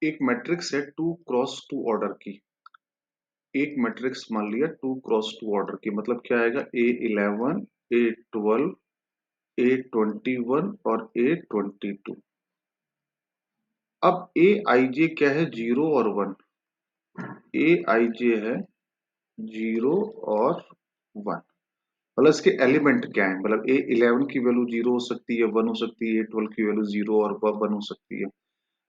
एक मैट्रिक्स है 2x2 order की। एक मैट्रिक्स मान लिया 2x2 ऑर्डर की, मतलब क्या आएगा, A11, A12, A21 और A22। अब ए आई जे क्या है, 0 और 1। ए आई जे है 0 और 1, मतलब इसके एलिमेंट क्या है, मतलब A11 की वैल्यू 0 हो सकती है, 1 हो सकती है, A12 की वैल्यू 0 और 1 हो सकती है।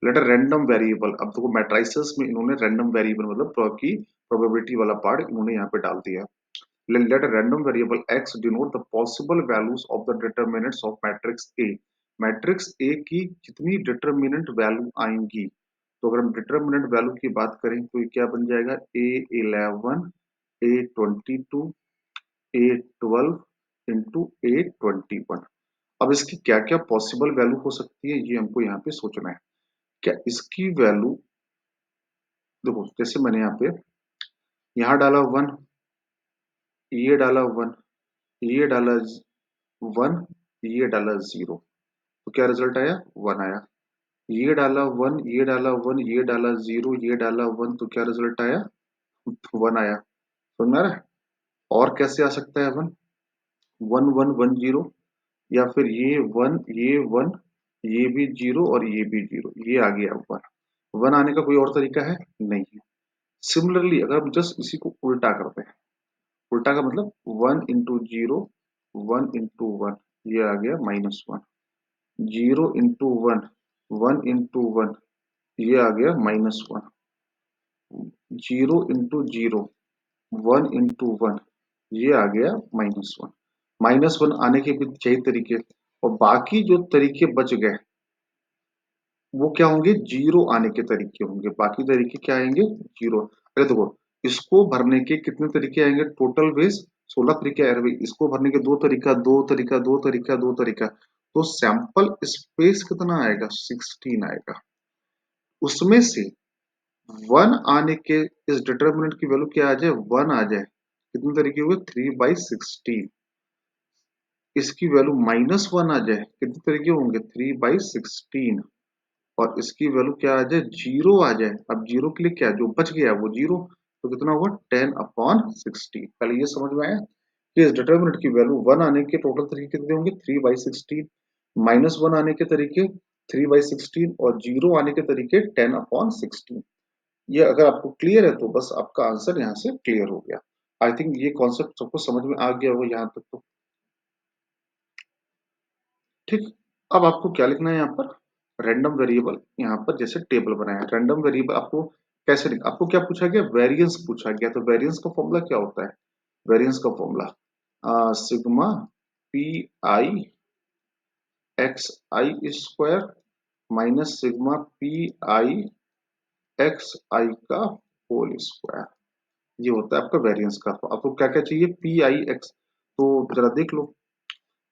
लेटर रैंडम वेरिएबल, अब देखो मैट्रिसेस में इन्होंने रैंडम वेरिएबल मतलब की प्रोबेबिलिटी वाला पार्ट इन्होंने यहाँ पे डाल दिया। Let random variable x denote the possible values of the determinants of matrix A. Matrix A की जितनी डिटरमिनेंट वैल्यू आएंगी, तो अगर हम डिटरमिनेंट वैल्यू की बात करें तो ये क्या बन जाएगा, A11, A22, A12 into A21। अब इसकी क्या क्या पॉसिबल वैल्यू हो सकती है, ये हमको यहाँ पे सोचना है। क्या इसकी वैल्यू, देखो जैसे मैंने यहाँ डाला 1, ये डाला 1, ये डाला 1, ये डाला 0, तो क्या रिजल्ट आया, 1 आया। ये डाला 1, ये डाला 1, ये डाला 0, ये डाला 1, तो क्या रिजल्ट आया, 1 आया। समझ में आ रहा है? और कैसे आ सकता है 1, 1 1 1 0, या फिर ये 1, ये 1, ये भी 0 और ये भी 0, ये आ गया 1। 1 आने का कोई और तरीका है नहीं है। सिमिलरली अगर हम जस्ट इसी को उल्टा करते हैं, उल्टा का मतलब 1 इंटू 0, 1 इंटू 1, ये आ गया -1। 0 इंटू 1, 1 इंटू 1, ये आ गया -1। 0 इंटू 0, 1 इंटू 1, ये आ गया -1। -1 आने के भी यही तरीके, और बाकी जो तरीके बच गए वो क्या होंगे, 0 आने के तरीके होंगे। बाकी तरीके क्या आएंगे, 0। अरे देखो, इसको भरने के कितने तरीके आएंगे, टोटल बेस 16 तरीके आए भाई। इसको भरने के दो तरीका, दो तरीका, दो तरीका, दो तरीका, तो सैंपल स्पेस कितना आएगा, 16 आएगा। उसमें से 1 आने के, इस डिटर्मिनेंट की वैल्यू क्या आ जाए, 1 आ जाए, कितने तरीके हुए, 3/16। इसकी वैल्यू -1 आ जाए, कितने तरीके होंगे, 3/16। और इसकी वैल्यू क्या आ जाए, 0 आ जाए। अब 0 के लिए क्या, जो बच गया वो 0, तो कितना हुआ, 10/16। पहले ये समझ में आया कि इस डिटर्मिनेंट की वैल्यू 1 आने के टोटल तरीके कितने होंगे, 3/16, -1 आने के तरीके 3/16, और 0 आने के तरीके 10/16। ये अगर आपको क्लियर है तो बस आपका आंसर यहाँ से क्लियर हो गया। आई थिंक ये कॉन्सेप्ट सबको समझ में आ गया हो यहाँ तक तो। ठीक। अब आपको क्या लिखना है यहाँ पर, रैंडम वेरिएबल, यहाँ पर जैसे टेबल बनाया रैंडम वेरिएबल, आपको कैसे लिखा, आपको क्या पूछा गया, वेरिएंस पूछा गया। तो वेरिएंस का फॉर्मूला क्या होता है, वेरिएंस का formula sigma P I X I square minus sigma P I X I का होल स्क्वायर, ये होता है आपका वेरिएंस का। तो आपको क्या क्या चाहिए, पी आई एक्स, तो जरा देख लो।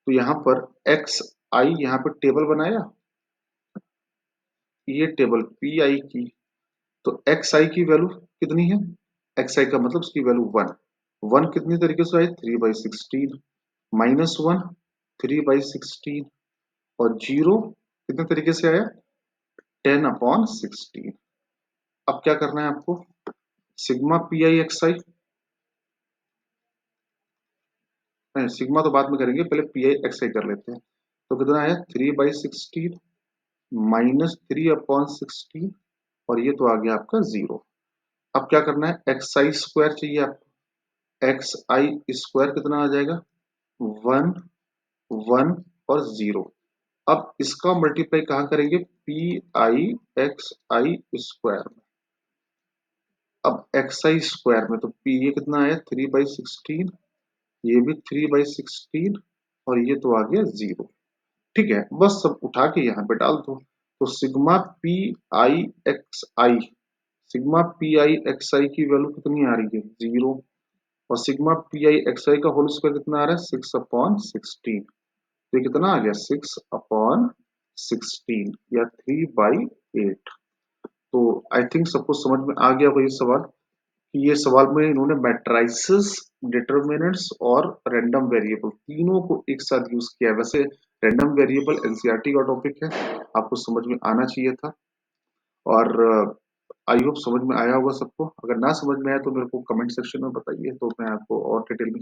तो यहाँ पर एक्स आई, यहाँ पर टेबल बनाया, ये टेबल पी आई की, तो एक्स आई की वैल्यू कितनी है, एक्स आई का मतलब उसकी वैल्यू 1। 1 कितनी तरीके से आई, 3/16, -1 3/16, और 0 कितने तरीके से आया, 10/16। अब क्या करना है आपको, sigma P I X I, sigma तो बाद में करेंगे, पहले पी आई एक्स आई कर लेते हैं। तो कितना आया, 3/16 -3/16, और ये तो आ गया आपका 0। अब क्या करना है, एक्स आई स्क्वायर चाहिए आपको। एक्स आई स्क्वायर कितना आ जाएगा, 1 1 और 0। अब इसका मल्टीप्लाई कहाँ करेंगे, P I X I square में। अब एक्स आई स्क्वायर में तो पी ये कितना आया, 3/16, ये भी 3/16, और ये तो आ गया 0। ठीक है, बस सब उठा के यहाँ पे डाल दो। तो sigma P I X I, sigma P I X I की वैल्यू कितनी आ रही है, 0, और sigma P I X I का होल स्क्वायर कितना आ रहा है, 6/16। तो ये कितना आ गया, 6/16 या 3/8। तो आई थिंक सबको समझ में आ गया वही सवाल, कि ये सवाल में इन्होंने मैट्रिसेस, डिटर्मिनेंट्स और रैंडम वेरिएबल तीनों को एक साथ यूज किया है। वैसे रैंडम वेरिएबल एनसीईआरटी का टॉपिक है, आपको समझ में आना चाहिए था। और आई होप समझ में आया होगा सबको। अगर ना समझ में आया तो मेरे को कमेंट सेक्शन में बताइए, तो मैं आपको और डिटेल में